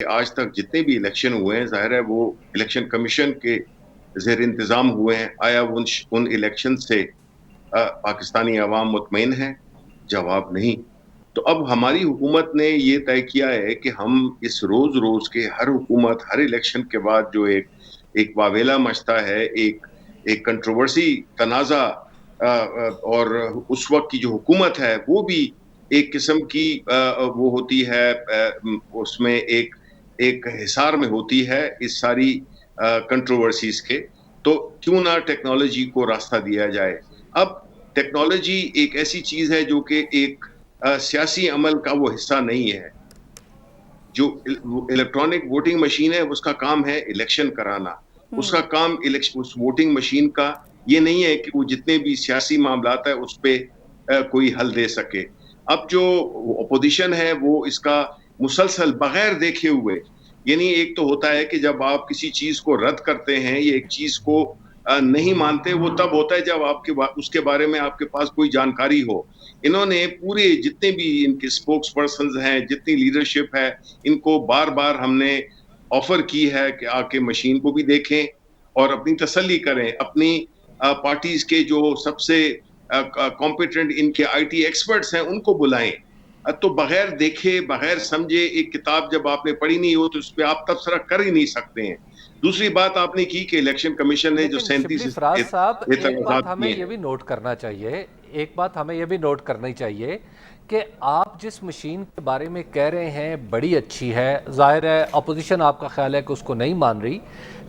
آج تک جتنے بھی الیکشن ہوئے ہیں ظاہر ہے وہ الیکشن کمیشن کے زیر انتظام ہوئے ہیں. آیا ان الیکشن سے پاکستانی عوام مطمئن ہے؟ جواب نہیں. تو اب ہماری حکومت نے یہ طے کیا ہے کہ ہم اس روز روز کے ہر حکومت ہر الیکشن کے بعد جو ایک واویلا مچتا ہے، ایک کنٹروورسی تنازع، اور اس وقت کی جو حکومت ہے وہ بھی ایک قسم کی وہ ہوتی ہے، اس میں ایک حصار میں ہوتی ہے اس ساری کنٹروورسیز کے. تو کیوں نہ ٹیکنالوجی کو راستہ دیا جائے. اب ٹیکنالوجی ایک ایسی چیز ہے جو کہ ایک سیاسی عمل کا وہ حصہ نہیں ہے. جو الیکٹرانک ووٹنگ مشین ہے اس کا کام ہے الیکشن کرانا. اس کا کام اس ووٹنگ مشین کا یہ نہیں ہے کہ وہ جتنے بھی سیاسی معاملات ہیں اس پہ کوئی حل دے سکے. اب جو اپوزیشن ہے وہ اس کا مسلسل بغیر دیکھے ہوئے، یعنی ایک تو ہوتا ہے کہ جب آپ کسی چیز کو رد کرتے ہیں یا ایک چیز کو نہیں مانتے، وہ تب ہوتا ہے جب اس کے بارے میں آپ کے پاس کوئی جانکاری ہو. انہوں نے پورے جتنے بھی ان کے سپوکس پرسنز ہیں، جتنی لیڈرشپ ہے، ان کو بار بار ہم نے آفر کی ہے کہ آ کے مشین کو بھی دیکھیں اور اپنی تسلی کریں. اپنی پارٹیز کے جو سب سے کمپیٹنٹ ان کے آئی ٹی ایکسپرٹس ہیں ان کو بلائیں. تو بغیر دیکھے بغیر سمجھے ایک کتاب جب آپ نے پڑھی نہیں ہو تو اس پہ آپ تبصرہ کر ہی نہیں سکتے ہیں. دوسری بات آپ نے کی کہ الیکشن کمیشن نے جو لیکن 37 شبلی فراز صاحب ایک بات اعتراضات ہمیں کیے یہ ہیں. بھی نوٹ کرنا چاہیے، کرنی چاہیے کہ آپ جس مشین کے بارے میں کہہ رہے ہیں بڑی اچھی ہے، ظاہر ہے اپوزیشن آپ کا خیال ہے کہ اس کو نہیں مان رہی،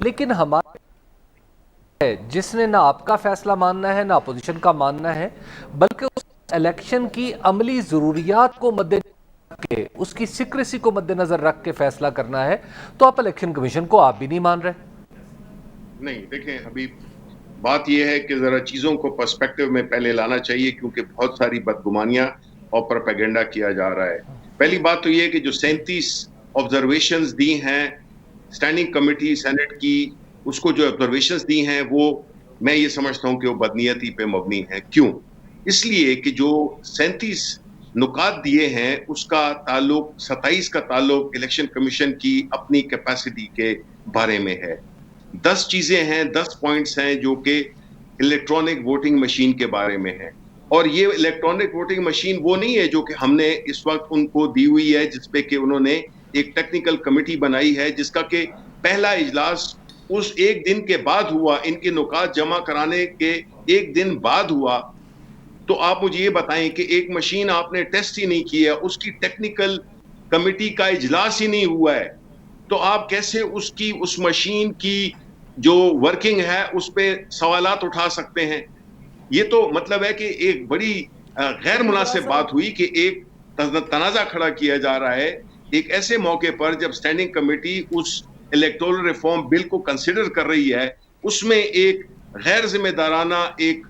لیکن ہمارے جس نے نہ آپ کا فیصلہ ماننا ہے نہ اپوزیشن کا ماننا ہے، بلکہ اس الیکشن کی عملی ضروریات کو مد نظر رکھ کے، اس کی سیکریسی کو مد نظر رکھ کے فیصلہ کرنا ہے، تو آپ الیکشن کمیشن کو آپ بھی نہیں مان رہے. نہیں دیکھیں حبیب، بات یہ ہے کہ ذرا چیزوں کو پرسپیکٹو میں پہلے لانا چاہیے کیونکہ بہت ساری بدگمانیاں اور پروپیگنڈا کیا جا رہا ہے. پہلی بات تو یہ کہ جو 37 آبزرویشنز دی ہیں اسٹینڈنگ کمیٹی سینٹ کی، اس کو جو آبزرویشنز دی ہیں وہ میں یہ سمجھتا ہوں کہ وہ بدنیتی پہ مبنی ہیں. کیوں؟ اس لیے کہ جو 37 نکات دیے ہیں اس کا تعلق 27 کا تعلق الیکشن کمیشن کی اپنی کیپیسٹی کے بارے میں ہے. 10 چیزیں ہیں، 10 پوائنٹس ہیں جو کہ الیکٹرانک ووٹنگ مشین کے بارے میں ہے. اور یہ الیکٹرانک ووٹنگ مشین وہ نہیں ہے جو کہ ہم نے اس وقت ان کو دی ہوئی ہے جس پہ کہ انہوں نے ایک ٹیکنیکل کمیٹی بنائی ہے جس کا کہ پہلا اجلاس اس ایک دن کے بعد ہوا، ان کے نکات جمع کرانے کے ایک دن بعد ہوا. تو آپ مجھے یہ بتائیں کہ ایک مشین آپ نے ٹیسٹ ہی نہیں کیا، اس کی ٹیکنیکل کمیٹی کا اجلاس ہی نہیں ہوا ہے، تو آپ کیسے اس مشین کی جو ورکنگ ہے اس پہ سوالات اٹھا سکتے ہیں؟ یہ تو مطلب ہے کہ ایک بڑی غیر شبلی فراز مناسب صاحب بات ہوئی کہ ایک تنازع کھڑا کیا جا رہا ہے ایک ایسے موقع پر جب اسٹینڈنگ کمیٹی اس الیکٹورل ریفارم بل کو کنسیڈر کر رہی ہے. اس میں ایک غیر ذمہ دارانہ ایک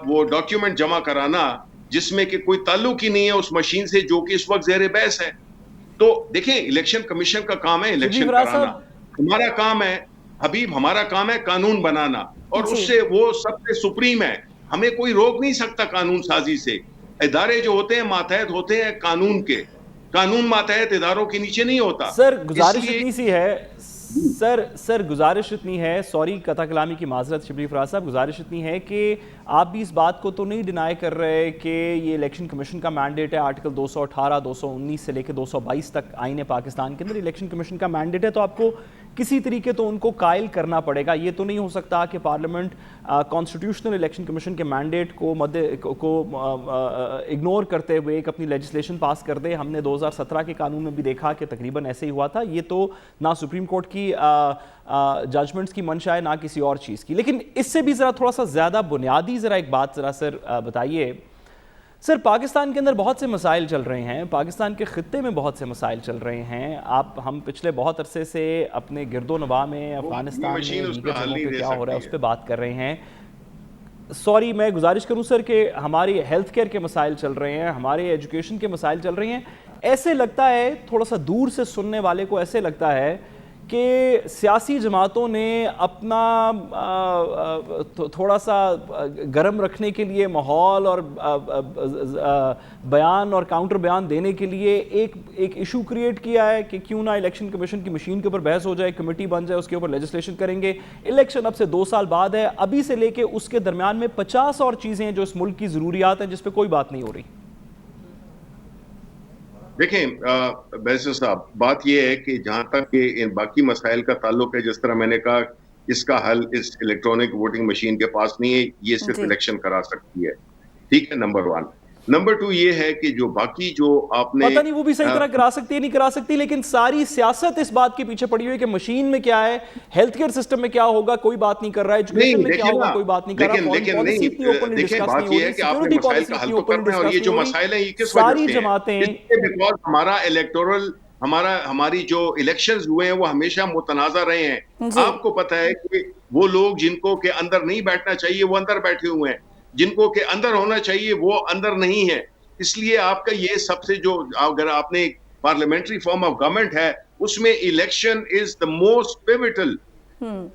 وہ ڈاکیومنٹ جمع کرانا جس میں کہ کوئی تعلق ہی نہیں ہے اس مشین سے جو کہ اس وقت زیر بحث ہے. تو دیکھیں الیکشن کمیشن کا کام ہے شبلی الیکشن فراز کرانا، صاحب ہمارا کام ہے حبیب، ہمارا کام ہے قانون بنانا، اور جی اس سے وہ سب سے سپریم ہے. ہمیں کوئی روک نہیں سکتا قانون سازی سے. ادارے جو ہوتے ہیں ماتحت ہوتے ہیں قانون کے، قانون ماتحت اداروں کے نیچے نہیں ہوتا. سر اس گزارش لیے اتنی سی ہے، سر گزارش اتنی ہے، سوری قطع کلامی کی معذرت شبلی فراز صاحب، گزارش اتنی ہے کہ آپ بھی اس بات کو تو نہیں ڈینائی کر رہے کہ یہ الیکشن کمیشن کا مینڈیٹ ہے، آرٹیکل 218 219 سے لے کے 222 تک آئین پاکستان کے اندر الیکشن کمیشن کا مینڈیٹ ہے، تو آپ کو کسی طریقے تو ان کو قائل کرنا پڑے گا. یہ تو نہیں ہو سکتا کہ پارلیمنٹ کانسٹیٹیوشنل الیکشن کمیشن کے مینڈیٹ کو اگنور کرتے ہوئے ایک اپنی لیجسلیشن پاس کر دے. ہم نے 2017 کے قانون میں بھی دیکھا کہ تقریباً ایسے ہی ہوا تھا. یہ تو نہ سپریم کورٹ کی ججمنٹس کی منشا ہے نہ کسی اور چیز کی. لیکن اس سے بھی ذرا تھوڑا سا زیادہ بنیادی ذرا ایک بات ذرا سر بتائیے. سر پاکستان کے اندر بہت سے مسائل چل رہے ہیں، پاکستان کے خطے میں بہت سے مسائل چل رہے ہیں. ہم پچھلے بہت عرصے سے اپنے گرد و نواح میں، افغانستان میں، مشین اس دیگر کا حل جگہوں نہیں پہ دے کیا ہو رہا ہے سکتی اس ہے. پہ بات کر رہے ہیں. سوری میں گزارش کروں سر کہ ہماری ہیلتھ کیئر کے مسائل چل رہے ہیں، ہمارے ایجوکیشن کے مسائل چل رہے ہیں. ایسے لگتا ہے تھوڑا سا دور سے سننے والے کو ایسے لگتا ہے کہ سیاسی جماعتوں نے اپنا تھوڑا سا گرم رکھنے کے لیے ماحول اور بیان اور کاؤنٹر بیان دینے کے لیے ایک ایشو کریٹ کیا ہے کہ کیوں نہ الیکشن کمیشن کی مشین کے اوپر بحث ہو جائے, کمیٹی بن جائے, اس کے اوپر لیجسلیشن کریں گے. الیکشن اب سے 2 سال بعد ہے, ابھی سے لے کے اس کے درمیان میں 50 اور چیزیں ہیں جو اس ملک کی ضروریات ہیں جس پہ کوئی بات نہیں ہو رہی. دیکھیں بیسر صاحب, بات یہ ہے کہ جہاں تک کہ ان باقی مسائل کا تعلق ہے, جس طرح میں نے کہا اس کا حل اس الیکٹرانک ووٹنگ مشین کے پاس نہیں ہے, یہ صرف الیکشن کرا سکتی ہے, ٹھیک ہے, نمبر 1. نمبر 2 یہ ہے کہ جو باقی جو آپ نے پتہ نہیں وہ بھی صحیح طرح کرا سکتی ہے نہیں کرا سکتی, لیکن ساری سیاست اس بات کے پیچھے پڑی ہوئی کہ مشین میں کیا ہے, ہیلتھ کیئر سسٹم میں کیا ہوگا کوئی بات نہیں کر رہا ہے, ایجوکیشن میں کیا ہوگا کوئی بات نہیں کر رہا, پالیسی اتنی اوپنلی ڈسکس نہیں ہو رہی, سیکورٹی پالیسی اتنی اوپنلی ڈسکس نہیں ہو رہی. ساری جماعتیں ہمارا الیکٹورل ہماری جو الیکشنز ہوئے ہیں وہ ہمیشہ متنازع رہے ہیں. آپ کو پتہ ہے کہ وہ لوگ جن کو کہ اندر نہیں بیٹھنا چاہیے وہ اندر بیٹھے ہوئے ہیں, جن کو کہ اندر ہونا چاہیے وہ اندر نہیں ہے. اس لیے آپ کا یہ سب سے جو اگر آپ نے پارلیمنٹری فارم آف گورنمنٹ ہے اس میں election is the most pivotal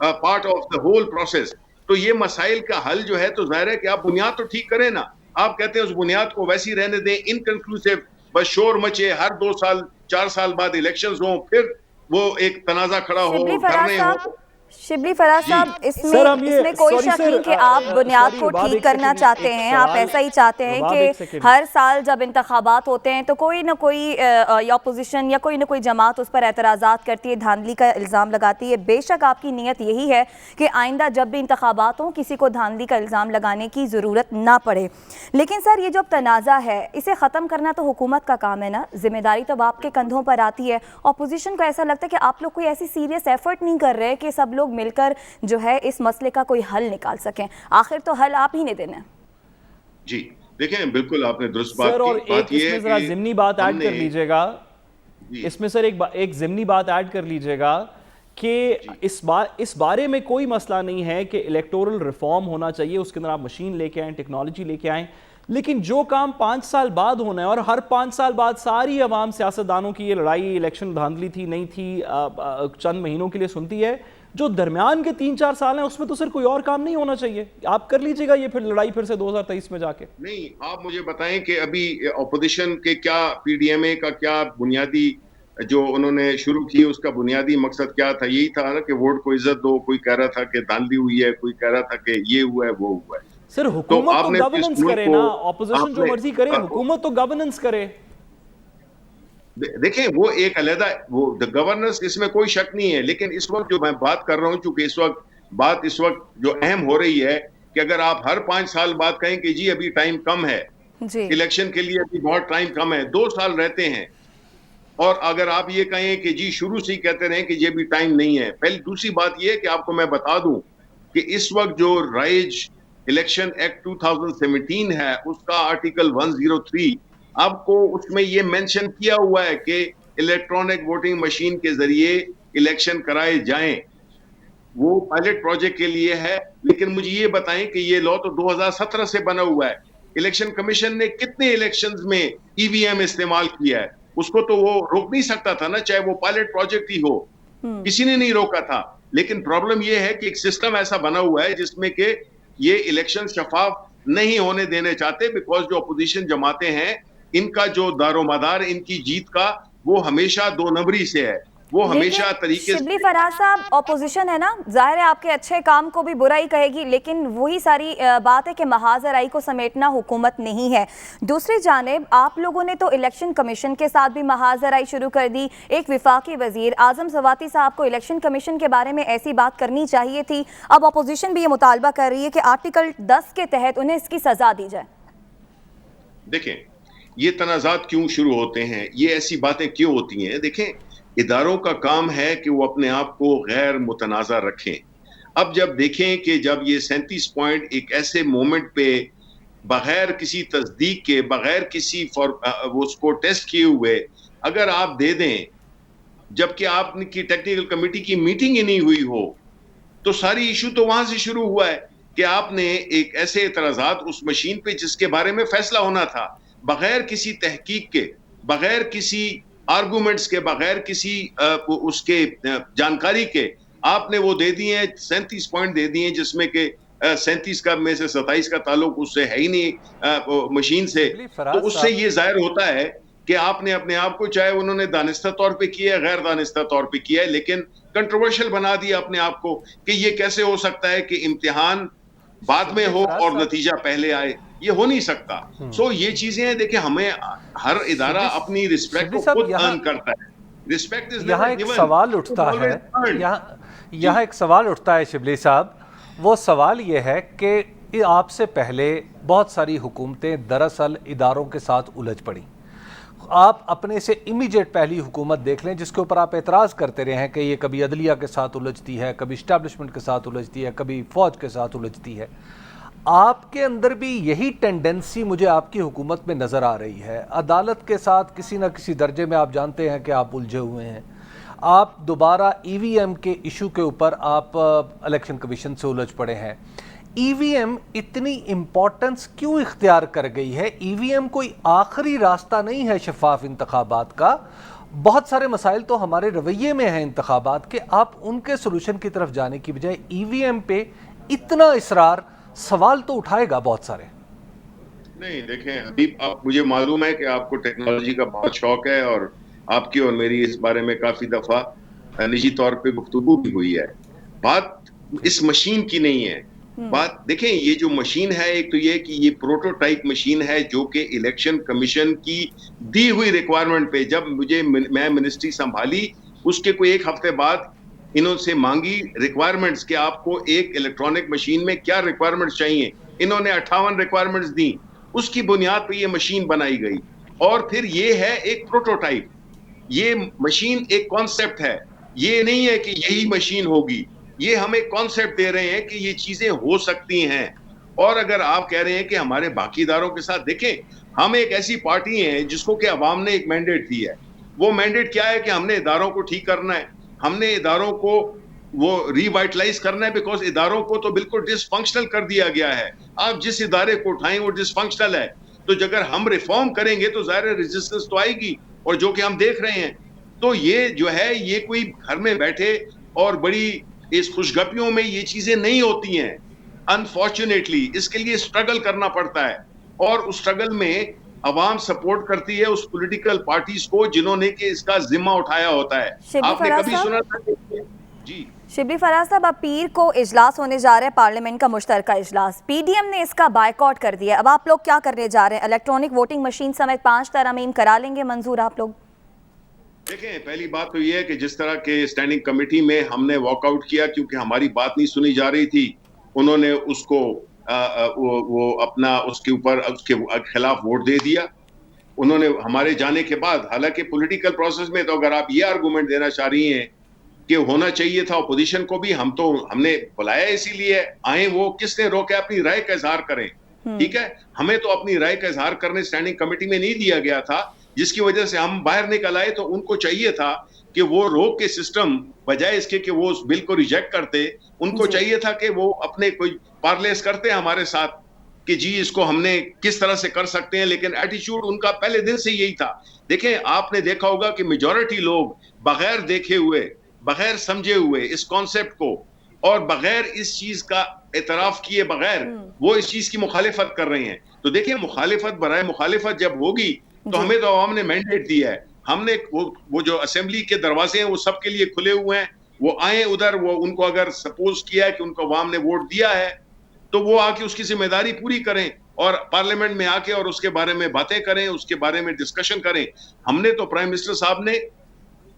part of the whole process. تو یہ مسائل کا حل جو ہے تو ظاہر ہے کہ آپ بنیاد تو ٹھیک کریں نا. آپ کہتے ہیں اس بنیاد کو ویسی رہنے دیں, انکنکلوسیو, بس شور مچے, ہر 2 سال 4 سال بعد الیکشنز ہوں, پھر وہ ایک تنازع کھڑا ہو, دھرنے ہو. شبلی فراز صاحب, اس میں کوئی شک نہیں کہ آپ بنیاد کو ٹھیک کرنا چاہتے ہیں, آپ ایسا ہی چاہتے ہیں کہ ہر سال جب انتخابات ہوتے ہیں تو کوئی نہ کوئی اپوزیشن یا کوئی نہ کوئی جماعت اس پر اعتراضات کرتی ہے, دھاندلی کا الزام لگاتی ہے. بے شک آپ کی نیت یہی ہے کہ آئندہ جب بھی انتخابات ہوں کسی کو دھاندلی کا الزام لگانے کی ضرورت نہ پڑے. لیکن سر یہ جو تنازع ہے اسے ختم کرنا تو حکومت کا کام ہے نا, ذمہ داری تو آپ کے کندھوں پر آتی ہے. اپوزیشن کو ایسا لگتا ہے کہ آپ لوگ کوئی ایسی سیریس ایفرٹ نہیں کر رہے کہ سب لوگ مل کر جو ہے اس مسئلے کا کوئی حل نکال سکیں. آخر تو حل آپ ہی نے دینا ہے. جی دیکھیں, بالکل آپ نے درست بات کی. سر اور ایک اس میں ذرا ضمنی بات ایڈ کر لیجئے گا, اس میں سر ایک ضمنی بات ایڈ کر لیجئے گا کہ اس بارے میں کوئی مسئلہ نہیں ہے کہ الیکٹورل ریفارم ہونا چاہیے, اس کے اندر آپ مشین لے کے آئیں, ٹیکنالوجی لے کے آئیں, لیکن جو کام 5 سال بعد ہونا ہے, اور ہر 5 سال بعد ساری عوام سیاستدانوں کی یہ لڑائی الیکشن دھاندلی تھی نہیں تھی چند مہینوں کے لیے سنتی ہے, جو درمیان کے 3-4 سال ہیں اس میں تو سر کوئی اور کام نہیں ہونا چاہیے. آپ کر لیجئے گا یہ پھر لڑائی پھر سے 2023 میں جا کے. نہیں, آپ مجھے بتائیں کہ ابھی اپوزیشن کے کیا پی ڈی ایم اے کا کیا بنیادی جو انہوں نے شروع کی اس کا بنیادی مقصد کیا تھا؟ یہی تھا نا کہ ووٹ کو عزت دو. کوئی کہہ رہا تھا کہ دھاندلی ہوئی ہے, کوئی کہہ رہا تھا کہ یہ ہوا ہے وہ ہوا ہے. سر حکومت تو گورننس کرے نا, اپوزیشن جو مرضی کرے, حکومت تو گورننس کرے. دیکھیں وہ ایک علیحدہ وہ گورننس, اس میں کوئی شک نہیں ہے, لیکن اس وقت جو میں بات کر رہا ہوں, چونکہ اس وقت جو اہم ہو رہی ہے کہ اگر آپ ہر 5 سال بعد کہیں کہ جی ابھی ٹائم کم ہے, الیکشن کے لیے ابھی بہت ٹائم کم ہے, 2 سال رہتے ہیں, اور اگر آپ یہ کہیں کہ جی شروع سے ہی کہتے رہیں کہ یہ بھی ٹائم نہیں ہے. پہلی دوسری بات یہ کہ آپ کو میں بتا دوں کہ اس وقت جو رائج الیکشن ایکٹ 2017 ہے اس کا آرٹیکل 103 آپ کو اس میں یہ مینشن کیا ہوا ہے کہ الیکٹرانک ووٹنگ مشین کے ذریعے الیکشن کرائے جائیں. وہ پائلٹ پروجیکٹ کے لیے ہے, لیکن مجھے یہ بتائیں کہ یہ لا تو 2017 سے بنا ہوا ہے. الیکشن کمیشن نے کتنے الیکشنز میں ای وی ایم استعمال کیا ہے؟ اس کو تو وہ روک نہیں سکتا تھا نا, چاہے وہ پائلٹ پروجیکٹ ہی ہو, کسی نے نہیں روکا تھا. لیکن پرابلم یہ ہے کہ ایک سسٹم ایسا بنا ہوا ہے جس میں کہ یہ الیکشن شفاف نہیں ہونے دینے چاہتے, بیکاز جو اپوزیشن جماعتیں ہیں ان کا جو دار و مدار ان کی جیت کا وہ ہمیشہ 2 نمبری سے ہے. وہ ہمیشہ طریقے سے. شبلی فراز صاحب, اپوزیشن ہے نا, ظاہر ہے آپ کے اچھے کام کو بھی برا ہی کہے گی, لیکن وہی ساری بات ہے کہ محاذ رائی کو سمیٹنا حکومت نہیں ہے. دوسری جانب آپ لوگوں نے تو الیکشن کمیشن کے ساتھ بھی محاذ رائی شروع کر دی. ایک وفاقی وزیر اعظم سواتی صاحب کو الیکشن کمیشن کے بارے میں ایسی بات کرنی چاہیے تھی. اب اپوزیشن بھی یہ مطالبہ کر رہی ہے کہ آرٹیکل 10 کے تحت انہیں اس کی سزا دی جائے. دیکھیں یہ تنازعات کیوں شروع ہوتے ہیں, یہ ایسی باتیں کیوں ہوتی ہیں؟ دیکھیں اداروں کا کام ہے کہ وہ اپنے آپ کو غیر متنازع رکھیں. اب جب دیکھیں کہ جب یہ 37 پوائنٹ ایک ایسے مومنٹ پہ بغیر کسی تصدیق کے, بغیر کسی اس کو ٹیسٹ کیے ہوئے اگر آپ دے دیں, جبکہ آپ کی ٹیکنیکل کمیٹی کی میٹنگ ہی نہیں ہوئی ہو, تو ساری ایشو تو وہاں سے شروع ہوا ہے کہ آپ نے ایک ایسے اعتراضات اس مشین پہ جس کے بارے میں فیصلہ ہونا تھا, بغیر کسی تحقیق کے, بغیر کسی آرگومنٹس کے بغیر کسی اس کے جانکاری کے آپ نے وہ دے دیے ہیں 37 پوائنٹ دے دیے ہیں جس میں کہ 37 کا میں سے 27 کا تعلق اس سے ہے ہی نہیں مشین سے. تو اس سے یہ ظاہر ہوتا ہے کہ آپ نے اپنے آپ کو چاہے انہوں نے دانستہ طور پہ کیا ہے غیر دانستہ طور پہ کیا ہے لیکن کنٹروورشل بنا دیا اپنے آپ کو کہ یہ کیسے ہو سکتا ہے کہ امتحان بعد میں ہو اور نتیجہ پہلے آئے. یہ ہو نہیں سکتا. سو یہ چیزیں ہیں دیکھیں ہمیں ہر ادارہ اپنی رسپیکٹ کو خود ارن کرتا ہے. رسپیکٹ از یہاں ایک سوال اٹھتا ہے یہاں ایک سوال اٹھتا ہے شبلی صاحب. وہ سوال یہ ہے کہ آپ سے پہلے بہت ساری حکومتیں دراصل اداروں کے ساتھ الجھ پڑیں. آپ اپنے سے امیجیٹ پہلی حکومت دیکھ لیں جس کے اوپر آپ اعتراض کرتے رہے ہیں کہ یہ کبھی عدلیہ کے ساتھ الجھتی ہے, کبھی اسٹیبلشمنٹ کے ساتھ الجھتی ہے, کبھی فوج کے ساتھ الجھتی ہے. آپ کے اندر بھی یہی ٹینڈنسی مجھے آپ کی حکومت میں نظر آ رہی ہے. عدالت کے ساتھ کسی نہ کسی درجے میں آپ جانتے ہیں کہ آپ الجھے ہوئے ہیں. آپ دوبارہ ای وی ایم کے ایشو کے اوپر آپ الیکشن کمیشن سے الجھ پڑے ہیں. ای وی ایم اتنی امپورٹنس کیوں اختیار کر گئی ہے؟ ای وی ایم کوئی آخری راستہ نہیں ہے شفاف انتخابات کا. بہت سارے مسائل تو ہمارے رویے میں ہیں انتخابات کے, آپ ان کے سلوشن کی طرف جانے کی بجائے ای وی ایم پہ اتنا اصرار, سوال تو اٹھائے گا بہت سارے. نہیں دیکھیں حبیب, آپ مجھے معلوم ہے کہ آپ کو ٹیکنالوجی کا بہت شوق ہے اور آپ کی اور میری اس بارے میں کافی دفعہ نجی طور پہ گفتگو بھی ہوئی ہے. بات اس مشین کی نہیں ہے. بات دیکھیں یہ جو مشین ہے ایک تو یہ کہ یہ پروٹوٹائپ مشین ہے جو کہ الیکشن کمیشن کی دی ہوئی ریکوائرمنٹ پہ, جب میں منسٹری سنبھالی اس کے کوئی ایک ہفتے بعد انہوں سے مانگی ریکوائرمنٹس کہ آپ کو ایک الیکٹرانک مشین میں کیا ریکوائرمنٹس چاہیے. انہوں نے 58 ریکوائرمنٹس دی. اس کی بنیاد پہ یہ مشین بنائی گئی اور پھر یہ ہے ایک پروٹوٹائپ. یہ مشین ایک کانسیپٹ ہے, یہ نہیں ہے کہ یہی مشین ہوگی. یہ ہمیں کانسیپٹ دے رہے ہیں کہ یہ چیزیں ہو سکتی ہیں. اور اگر آپ کہہ رہے ہیں کہ ہمارے باقی اداروں کے ساتھ, دیکھیں ہم ایک ایسی پارٹی ہیں جس کو کہ عوام نے ایک مینڈیٹ دی ہے. وہ مینڈیٹ کیا ہے کہ ہم نے اداروں کو ٹھیک کرنا ہے, ہم نے اداروں کو وہ ری وائٹلائز کرنا ہے, بیکاز اداروں کو تو بالکل ڈس فنکشنل کر دیا گیا ہے. آپ جس ادارے کو اٹھائیں وہ ڈس فنکشنل ہے. تو اگر ہم ریفارم کریں گے تو ظاہر ریزسٹنس تو آئے گی, اور جو کہ ہم دیکھ رہے ہیں. تو یہ جو ہے یہ کوئی گھر میں بیٹھے اور بڑی اس خوشگپیوں میں یہ چیزیں نہیں ہوتی ہیں. انفارچونیٹلی اس کے لیے اسٹرگل کرنا پڑتا ہے, اور اس اسٹرگل میں عوام سپورٹ کرتی ہے اس پولیٹیکل پارٹیز کو جنہوں نے کہ اس کا ذمہ اٹھایا ہوتا ہے. آپ نے کبھی سنا تھا جی شبلی فراز صاحب, اب پیر کو اجلاس ہونے جا رہا ہے پارلیمنٹ کا مشترکہ اجلاس, پی ڈی ایم نے اس کا بائیکاٹ کر دیا. اب آپ لوگ کیا کرنے جا رہے ہیں؟ الیکٹرانک ووٹنگ مشین سمیت 5 ترامیم کرا لیں گے منظور آپ لوگ؟ دیکھیں پہلی بات تو یہ ہے کہ جس طرح کے اسٹینڈنگ کمیٹی میں ہم نے واک آؤٹ کیا کیونکہ ہماری بات نہیں سنی جا رہی تھی, انہوں نے اس کو وہ اپنا اس کے اوپر اس کے خلاف ووٹ دے دیا. انہوں نے ہمارے جانے کے بعد, حالانکہ پولیٹیکل پروسیس میں تو اگر آپ یہ آرگومنٹ دینا چاہ رہی ہیں کہ ہونا چاہیے تھا اپوزیشن کو بھی, ہم نے بلایا اسی لیے آئیں, وہ کس نے روکا؟ اپنی رائے کا اظہار کریں. ٹھیک ہے, ہمیں تو اپنی رائے کا اظہار کرنے اسٹینڈنگ کمیٹی میں نہیں دیا گیا تھا, جس کی وجہ سے ہم باہر نکل آئے. تو ان کو چاہیے تھا کہ وہ روک کے سسٹم بجائے اس کے کہ وہ اس بل کو ریجیکٹ کرتے, ان کو چاہیے تھا کہ وہ اپنے کوئی پارلیس کرتے ہمارے ساتھ کہ جی اس کو ہم نے کس طرح سے کر سکتے ہیں. لیکن ایٹیچیوڈ ان کا پہلے دن سے یہی تھا. دیکھیں آپ نے دیکھا ہوگا کہ میجورٹی لوگ بغیر دیکھے ہوئے, بغیر سمجھے ہوئے اس کانسیپٹ کو, اور بغیر اس چیز کا اعتراف کیے بغیر وہ اس چیز کی مخالفت کر رہے ہیں. تو دیکھیں مخالفت برائے مخالفت جب ہوگی تو ہمیں تو عوام نے مینڈیٹ دیا ہے. ہم نے وہ جو اسمبلی کے دروازے ہیں وہ سب کے لیے کھلے ہوئے ہیں, وہ آئیں ادھر. وہ ان کو اگر سپوز کیا ہے کہ ان کو عوام نے ووٹ دیا ہے تو وہ آ کے اس کی ذمہ داری پوری کریں اور پارلیمنٹ میں آ کے اور اس کے بارے میں باتیں کریں, اس کے بارے میں ڈسکشن کریں. ہم نے تو پرائم منسٹر صاحب نے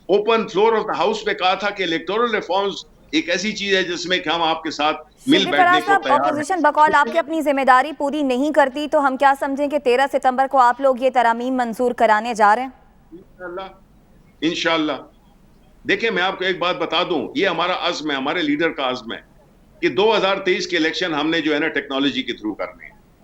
open floor of the house پہ کہا تھا کہ الیکٹورل ریفارمز ایک ایسی چیز ہے جس میں کہ ہم آپ کے ساتھ مل بیٹھنے کو تیار ہیں. اپوزیشن بقول آپ کی اپنی ذمہ داری پوری نہیں کرتی تو ہم کیا سمجھیں کہ 13 ستمبر کو آپ لوگ یہ ترامیم منظور کرانے جا رہے ہیں؟ انشاءاللہ. دیکھیں میں آپ کو ایک بات بتا دوں, یہ ہمارا عزم ہے, ہمارے لیڈر کا عزم ہے کہ 2023 کے الیکشن ہم نے جو ہے نا ٹیکنالوجی کے تھرو کرنے ہیں.